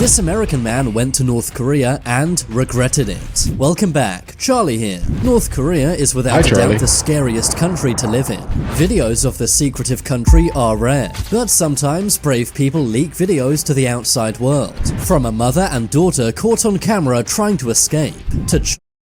This American man went to North Korea and regretted it. Welcome back, Charlie here. North Korea is without a doubt the scariest country to live in. Videos of the secretive country are rare, but sometimes brave people leak videos to the outside world. From a mother and daughter caught on camera trying to escape, to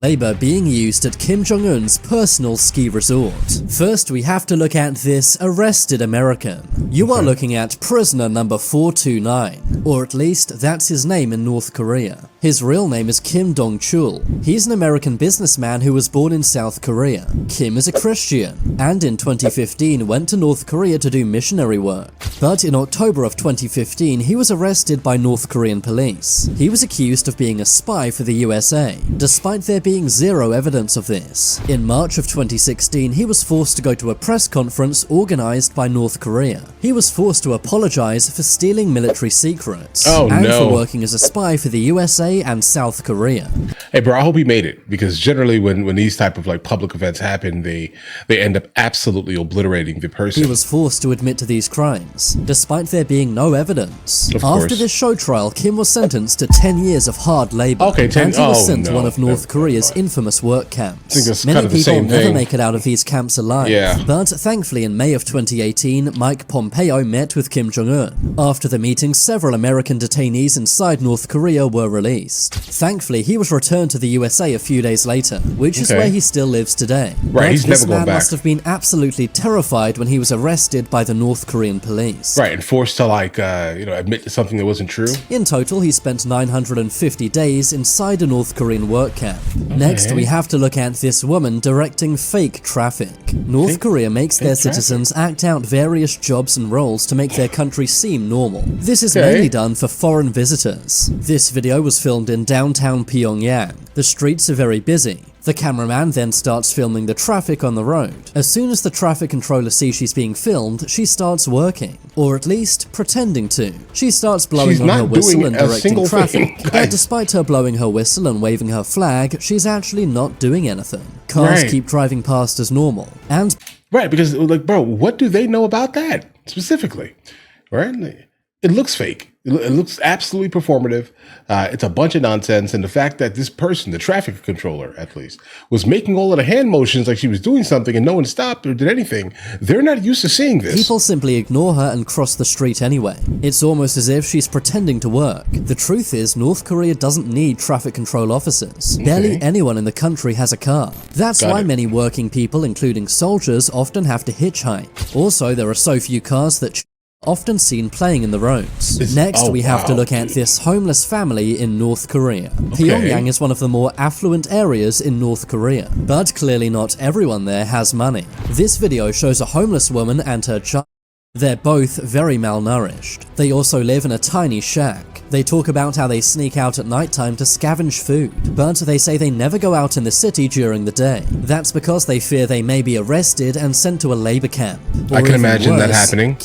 labor being used at Kim Jong-un's personal ski resort. First, we have to look at this arrested American. You are looking at prisoner number 429, or at least that's his name in North Korea. His real name is Kim Dong-chul. He's an American businessman who was born in South Korea. Kim is a Christian, and in 2015 went to North Korea to do missionary work. But in October of 2015, he was arrested by North Korean police. He was accused of being a spy for the USA, despite there being zero evidence of this. In March of 2016, he was forced to go to a press conference organized by North Korea. He was forced to apologize for stealing military secrets and for working as a spy for the USA and South Korea. Hey bro, I hope he made it, because generally when these type of like public events happen, they end up absolutely obliterating the person. He was forced to admit to these crimes, despite there being no evidence. After this show trial, Kim was sentenced to 10 years of hard labor, and he was sent to one of North Korea's infamous work camps. Many people never make it out of these camps alive, but thankfully in May of 2018, Mike Pompeo met with Kim Jong-un. After the meeting, several American detainees inside North Korea were released. Thankfully, he was returned to the USA a few days later, which is where he still lives today. Right, he's never going back. This man must have been absolutely terrified when he was arrested by the North Korean police. Right, and forced to like, admit to something that wasn't true. In total, he spent 950 days inside a North Korean work camp. Next, we have to look at this woman directing fake traffic. North Korea makes their citizens act out various jobs and roles to make their country seem normal. This is mainly done for foreign visitors. This video was filmed in downtown Pyongyang. The streets are very busy. The cameraman then starts filming the traffic on the road. As soon as the traffic controller sees she's being filmed, she starts working, or at least pretending to. She starts blowing on her whistle and directing traffic, but despite her blowing her whistle and waving her flag, she's actually not doing anything. Cars keep driving past as normal, and because like, bro, what do they know about that specifically? Right? It looks fake. It looks absolutely performative. It's a bunch of nonsense. And the fact that this person, the traffic controller at least, was making all of the hand motions like she was doing something and no one stopped or did anything, they're not used to seeing this. People simply ignore her and cross the street anyway. It's almost as if she's pretending to work. The truth is, North Korea doesn't need traffic control officers. Barely anyone in the country has a car. That's why many working people, including soldiers, often have to hitchhike. Also, there are so few cars that often seen playing in the roads. Next, we have to look at this homeless family in North Korea. Pyongyang is one of the more affluent areas in North Korea, but clearly not everyone there has money. This video shows a homeless woman and her child. They're both very malnourished. They also live in a tiny shack. They talk about how they sneak out at nighttime to scavenge food, but they say they never go out in the city during the day. That's because they fear they may be arrested and sent to a labor camp. I can imagine that happening.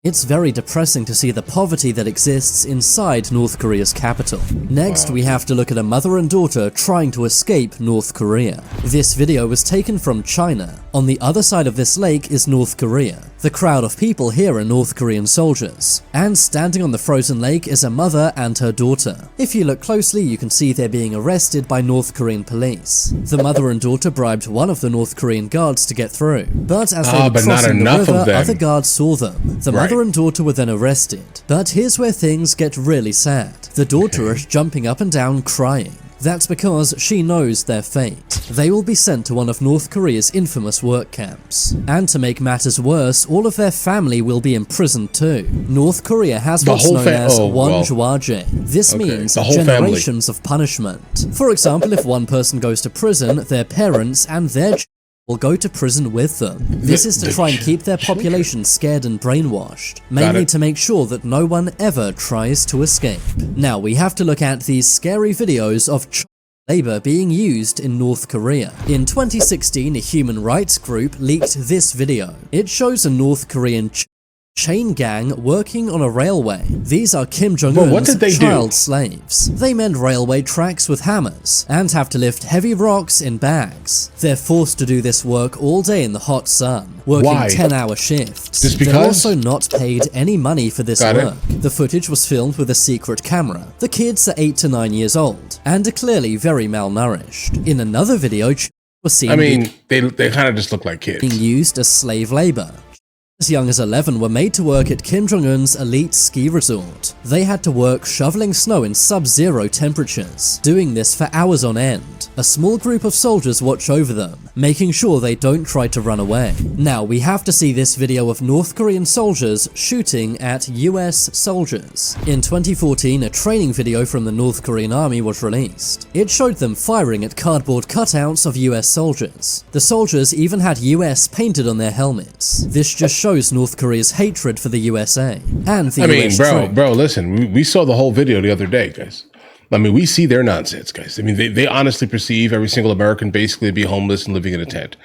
It's very depressing to see the poverty that exists inside North Korea's capital. Next, we have to look at a mother and daughter trying to escape North Korea. This video was taken from China. On the other side of this lake is North Korea. The crowd of people here are North Korean soldiers. And standing on the frozen lake is a mother and her daughter. If you look closely, you can see they're being arrested by North Korean police. The mother and daughter bribed one of the North Korean guards to get through. But as they were crossing the river, other guards saw them. The mother and daughter were then arrested. But here's where things get really sad. The daughter is jumping up and down crying. That's because she knows their fate. They will be sent to one of North Korea's infamous work camps. And to make matters worse, all of their family will be imprisoned too. North Korea has what's known as wonjwaje. This means generations of punishment. For example, if one person goes to prison, their parents and their children will go to prison with them. This is to try and keep their population scared and brainwashed, mainly to make sure that no one ever tries to escape. Now we have to look at these scary videos of labor being used in North Korea. In 2016, a human rights group leaked this video. It shows a North Korean chain gang working on a railway. These are Kim what Jong-un's did they child do? slaves. They mend railway tracks with hammers and have to lift heavy rocks in bags. They're forced to do this work all day in the hot sun, working Why? 10-hour shifts. Just They're because? also not paid any money for this Got it. work. The footage was filmed with a secret camera. The kids are 8 to 9 years old and are clearly very malnourished. In another video, was seen I mean, they kind of just look like kids. being used as slave labor. As young as 11 were made to work at Kim Jong-un's elite ski resort. They had to work shoveling snow in sub-zero temperatures, doing this for hours on end. A small group of soldiers watch over them, making sure they don't try to run away. Now we have to see this video of North Korean soldiers shooting at US soldiers. In 2014, a training video from the North Korean army was released. It showed them firing at cardboard cutouts of US soldiers. The soldiers even had US painted on their helmets. This just shows North Korea's hatred for the USA and the US troops. bro, listen, we saw the whole video the other day, guys. I mean, we see their nonsense, guys. I mean, they honestly perceive every single American basically to be homeless and living in a tent.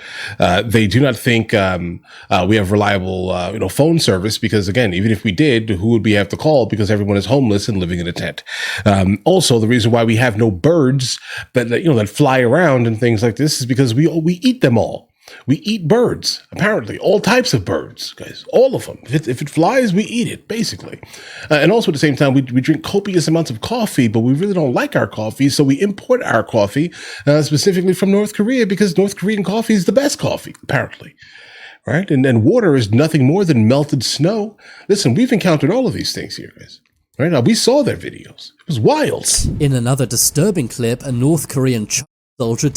They do not think we have reliable, phone service because, again, even if we did, who would we have to call because everyone is homeless and living in a tent? Also, the reason why we have no birds that fly around and things like this is because we eat them all. We eat birds, apparently, all types of birds, guys, all of them. If it flies, we eat it, basically. And also at the same time, we drink copious amounts of coffee, but we really don't like our coffee, so we import our coffee specifically from North Korea because North Korean coffee is the best coffee, apparently. Right? And water is nothing more than melted snow. Listen, we've encountered all of these things here, guys. Right now, we saw their videos. It was wild. In another disturbing clip, a North Korean soldier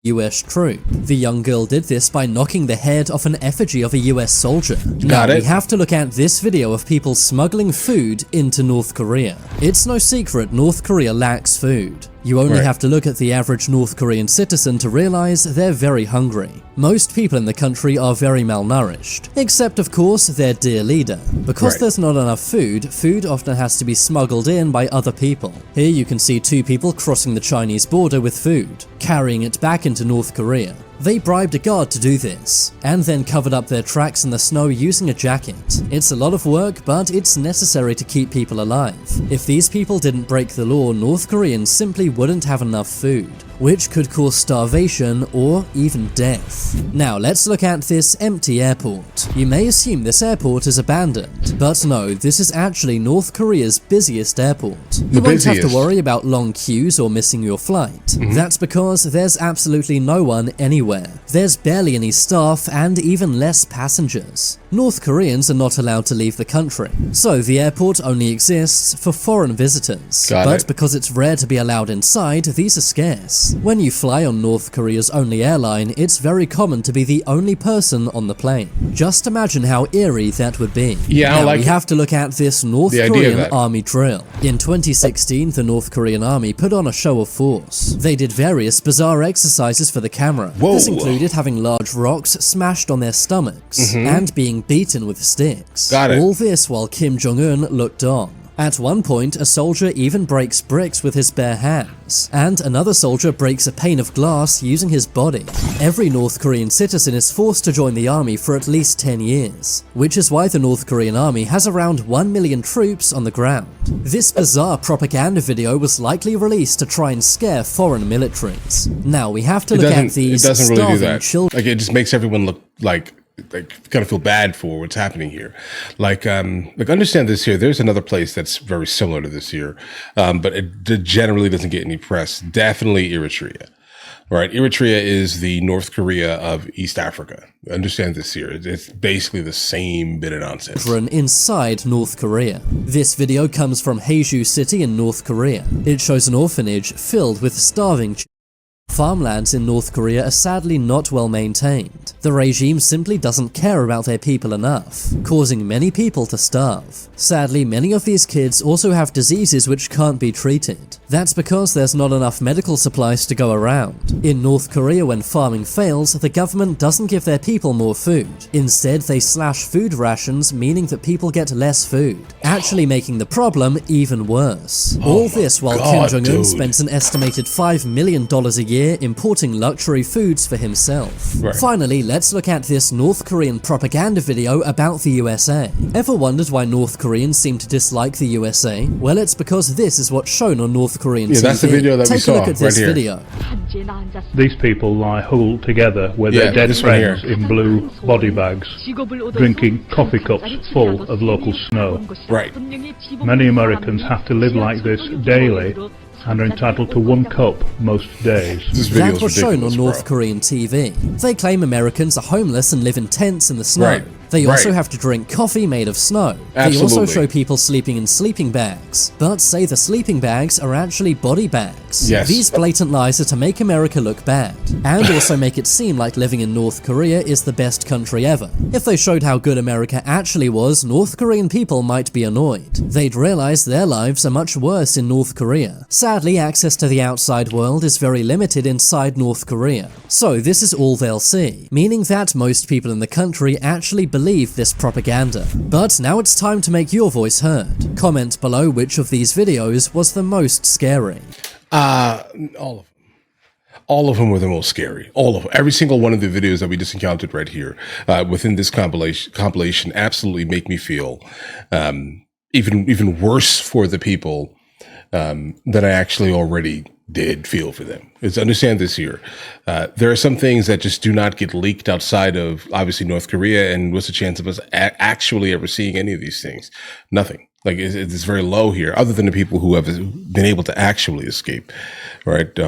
US troop. The young girl did this by knocking the head off an effigy of a US soldier. Now we have to look at this video of people smuggling food into North Korea. It's no secret North Korea lacks food. You only have to look at the average North Korean citizen to realize they're very hungry. Most people in the country are very malnourished, except of course their dear leader. Because there's not enough food, food often has to be smuggled in by other people. Here you can see 2 people crossing the Chinese border with food, carrying it back into North Korea. They bribed a guard to do this, and then covered up their tracks in the snow using a jacket. It's a lot of work, but it's necessary to keep people alive. If these people didn't break the law, North Koreans simply wouldn't have enough food, which could cause starvation or even death. Now let's look at this empty airport. You may assume this airport is abandoned, but no, this is actually North Korea's busiest airport. You won't have to worry about long queues or missing your flight. That's because there's absolutely no one anywhere. There's barely any staff and even less passengers. North Koreans are not allowed to leave the country, so the airport only exists for foreign visitors. But because it's rare to be allowed inside, these are scarce. When you fly on North Korea's only airline, it's very common to be the only person on the plane. Just imagine how eerie that would be. Now we have to look at this North Korean army drill. In 2016, the North Korean army put on a show of force. They did various bizarre exercises for the camera. This included having large rocks smashed on their stomachs and being beaten with sticks. All this while Kim Jong-un looked on. At one point, a soldier even breaks bricks with his bare hands, and another soldier breaks a pane of glass using his body. Every North Korean citizen is forced to join the army for at least 10 years, which is why the North Korean army has around 1 million troops on the ground. This bizarre propaganda video was likely released to try and scare foreign militaries. Now we have to look at these starving children. Like, it just makes everyone look like kind of feel bad for what's happening here. Like understand this here. There's another place that's very similar to this here, but it generally doesn't get any press. Definitely Eritrea. Right, Eritrea is the North Korea of East Africa. Understand this here. It's basically the same bit of nonsense. Inside North Korea. This video comes from Haeju City in North Korea. It shows an orphanage filled with starving children. Farmlands in North Korea are sadly not well maintained. The regime simply doesn't care about their people enough, causing many people to starve. Sadly, many of these kids also have diseases which can't be treated. That's because there's not enough medical supplies to go around. In North Korea, when farming fails, the government doesn't give their people more food. Instead, they slash food rations, meaning that people get less food, actually making the problem even worse. All this while Kim Jong-un spends an estimated $5 million a year year importing luxury foods for himself. Right. Finally, let's look at this North Korean propaganda video about the USA. Ever wondered why North Koreans seem to dislike the USA? Well, it's because this is what's shown on North Korean TV. That's the video that we saw. Take a look at this right here. video. These people lie huddled together with their dead friends in blue body bags, drinking coffee cups full of local snow. Right. Many Americans have to live like this daily and are entitled to 1 cup most days. That was shown on North Korean TV. They claim Americans are homeless and live in tents in the snow. Right. They also have to drink coffee made of snow. They also show people sleeping in sleeping bags, but say the sleeping bags are actually body bags. Yes. These blatant lies are to make America look bad, and also make it seem like living in North Korea is the best country ever. If they showed how good America actually was, North Korean people might be annoyed. They'd realize their lives are much worse in North Korea. Sadly, access to the outside world is very limited inside North Korea. So this is all they'll see, meaning that most people in the country actually believe this propaganda. But now it's time to make your voice heard. Comment below which of these videos was the most scary. All of them. All of them were the most scary. All of them. Every single one of the videos that we just encountered right here within this compilation absolutely make me feel even worse for the people that I actually already did feel for them. Is understand this here. There are some things that just do not get leaked outside of obviously North Korea, and what's the chance of us actually ever seeing any of these things? Nothing. Like it's very low here, other than the people who have been able to actually escape, right?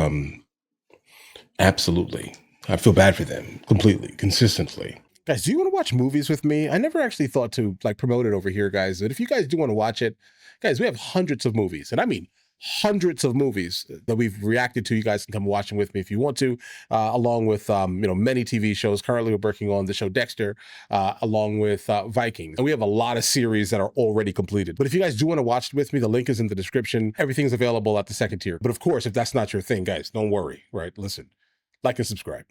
Absolutely. I feel bad for them completely, consistently. Guys, do you want to watch movies with me? I never actually thought to like promote it over here, guys. But if you guys do want to watch it, guys, we have hundreds of movies, and I mean hundreds of movies that we've reacted to. You guys can come watch them with me if you want to, along with many TV shows. Currently we're working on the show Dexter, along with Vikings, and we have a lot of series that are already completed. But if you guys do want to watch it with me, the link is in the description. Everything's available at the second tier. But of course, if that's not your thing, guys, don't worry, right? Listen, like and subscribe.